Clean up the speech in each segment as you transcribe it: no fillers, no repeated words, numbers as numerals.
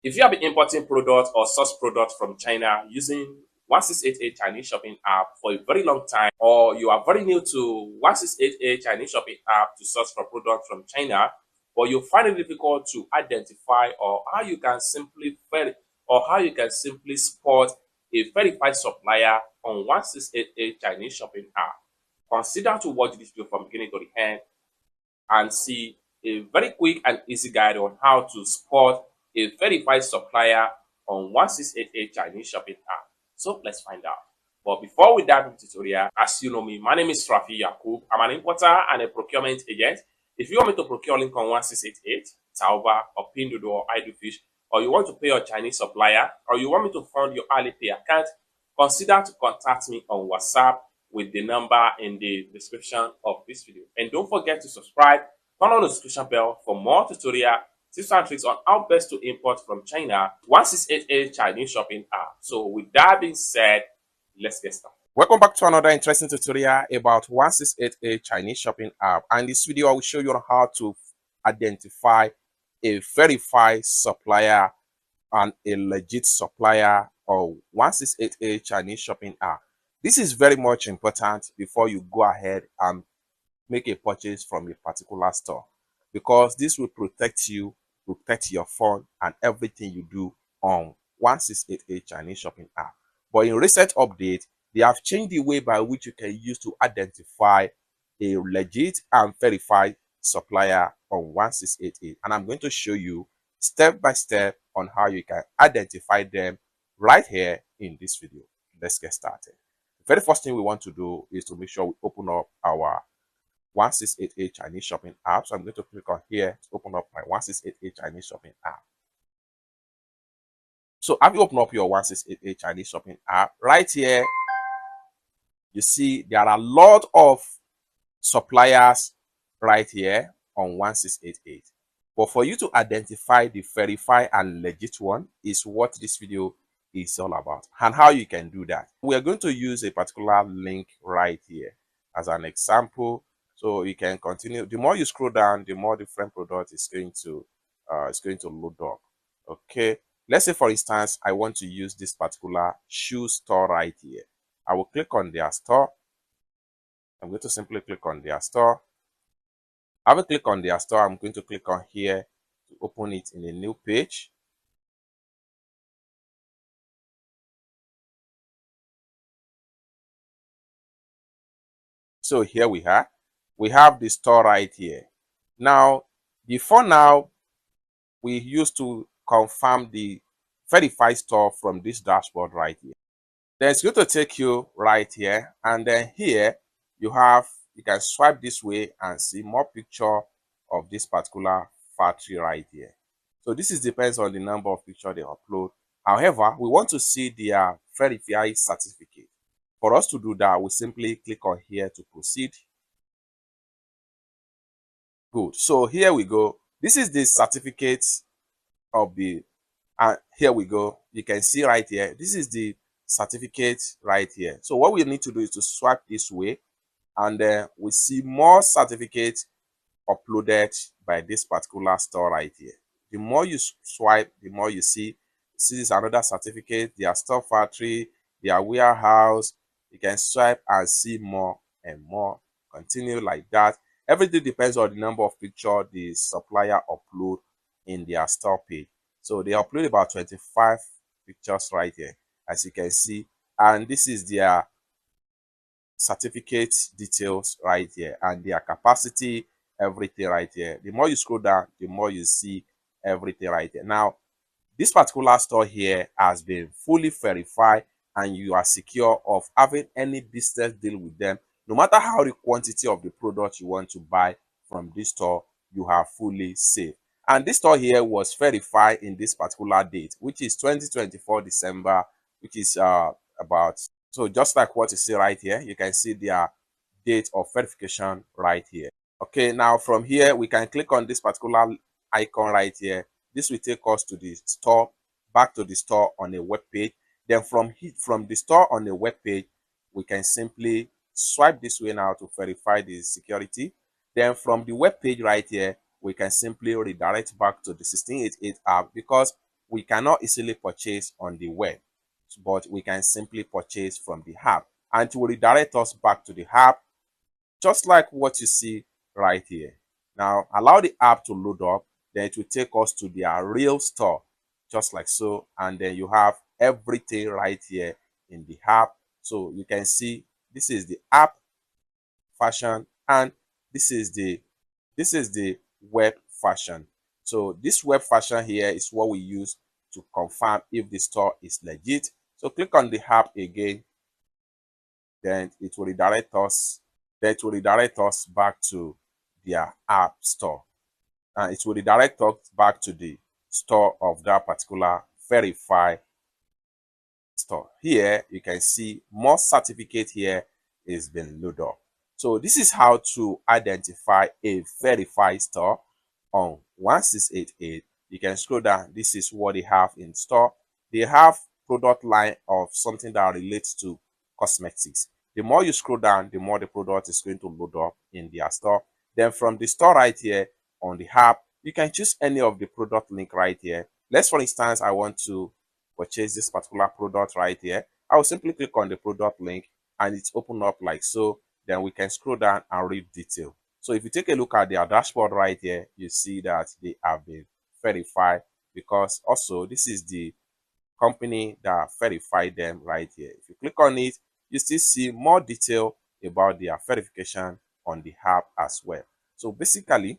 If you have been importing products or source products from China using 1688 Chinese shopping app for a very long time, or you are very new to 1688 Chinese shopping app to source for products from China, but you find it difficult to identify or how you can simply spot a verified supplier on 1688 Chinese shopping app, consider to watch this video from beginning to the end and see a very quick and easy guide on how to spot a verified supplier on 1688 Chinese shopping app. So let's find out. But before we dive into the tutorial, as you know me, my name is Rafi Yakub. I'm an importer and a procurement agent. If you want me to procure link on 1688, Taoba or Pinduoduo or Idlefish, or you want to pay your Chinese supplier, or you want me to fund your Alipay account, consider to contact me on WhatsApp with the number in the description of this video. And don't forget to subscribe, turn on the notification bell for more tutorial tips and tricks on how best to import from China 1688 Chinese shopping app. So with that being said, let's get started. Welcome back to another interesting tutorial about 1688 Chinese shopping app. And in this video, I will show you how to identify a verified supplier and a legit supplier of 1688 Chinese shopping app. This is very much important before you go ahead and make a purchase from a particular store, because this will protect you, protect your phone and everything you do on 1688 Chinese shopping app. But in recent update, they have changed the way by which you can use to identify a legit and verified supplier on 1688. And I'm going to show you step by step on how you can identify them right here in this video. Let's get started. The very first thing we want to do is to make sure we open up our 1688 Chinese shopping app. So I'm going to click on here to open up my 1688 Chinese shopping app. So have you opened up your 1688 Chinese shopping app? Right here, you see there are a lot of suppliers right here on 1688. But for you to identify the verified and legit one is what this video is all about, and how you can do that. We are going to use a particular link right here as an example, so you can continue. The more you scroll down, the more different product is going to load up. Okay, let's say for instance I want to use this particular shoe store right here. I will click on their store. I'm going to simply click on their store. I will click on their store. I'm going to click on here to open it in a new page. So here we are. We have the store right here. Now, before now, we used to confirm the verified store from this dashboard right here. Then it's going to take you right here, and then here you can swipe this way and see more picture of this particular factory right here. So this depends on the number of pictures they upload. However, we want to see their verified certificate. For us to do that, we simply click on here to proceed. Good. So here we go. This is the certificate of the, here we go. You can see right here. This is the certificate right here. So what we need to do is to swipe this way, and then we see more certificates uploaded by this particular store right here. The more you swipe, the more you see. See, this is another certificate, their store factory, their warehouse. You can swipe and see more and more. Continue like that. Everything depends on the number of pictures the supplier upload in their store page. So they upload about 25 pictures right here, as you can see. And this is their certificate details right here, and their capacity, everything right here. The more you scroll down, the more you see everything right here. Now, this particular store here has been fully verified, and you are secure of having any business deal with them. No matter how the quantity of the product you want to buy from this store, you are fully safe. And this store here was verified in this particular date, which is 2024 December, which is about, so just like what you see right here, you can see their date of verification right here. Okay, now from here, we can click on this particular icon right here. This will take us to the store, back to the store on a web page. Then from the store on the web page, we can simply swipe this way now to verify the security. Then from the web page right here, we can simply redirect back to the 1688 app, because we cannot easily purchase on the web, but we can simply purchase from the app, and it will redirect us back to the app, just like what you see right here. Now, allow the app to load up, then it will take us to their real store, just like so, and then you have everything right here in the app. So you can see this is the app fashion, and this is the web fashion. So this web fashion here is what we use to confirm if the store is legit. So click on the app again, then it will redirect us back to their app store, and it will redirect us back to the store of that particular verified store. Here you can see more certificate here is being loaded up. So this is how to identify a verified store on 1688. You can scroll down. This is what they have in store. They have product line of something that relates to cosmetics. The more you scroll down, the more the product is going to load up in their store. Then from the store right here on the app, you can choose any of the product link right here. Let's, for instance, I want to purchase this particular product right here. I will simply click on the product link and it's open up like so. Then we can scroll down and read detail. So if you take a look at their dashboard right here, you see that they have been verified, because also this is the company that verified them right here. If you click on it, you still see more detail about their verification on the app as well. So basically,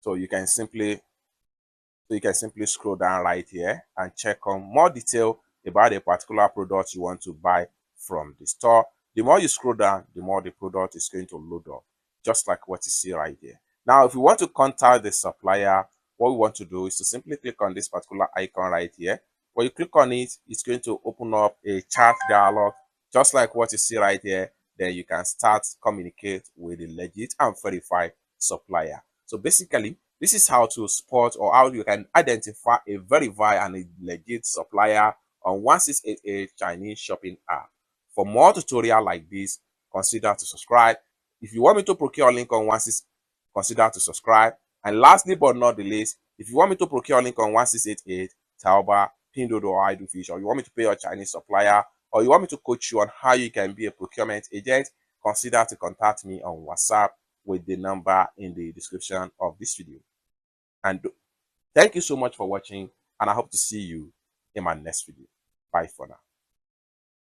so you can simply scroll down right here and check on more detail about a particular product you want to buy from the store. The more you scroll down, the more the product is going to load up, just like what you see right here. Now, if you want to contact the supplier, what we want to do is to simply click on this particular icon right here. When you click on it, it's going to open up a chat dialog, just like what you see right here. Then you can start communicate with the legit and verified supplier. So basically, this is how to spot, or how you can identify a verified and a legit supplier on 1688 Chinese shopping app. For more tutorial like this, consider to subscribe. If you want me to procure link on 16, consider to subscribe. And lastly but not the least, if you want me to procure link on 1688, Taoba, Pinduoduo, or Idlefish, or you want me to pay your Chinese supplier, or you want me to coach you on how you can be a procurement agent, consider to contact me on WhatsApp with the number in the description of this video. And thank you so much for watching, and I hope to see you in my next video. Bye for now.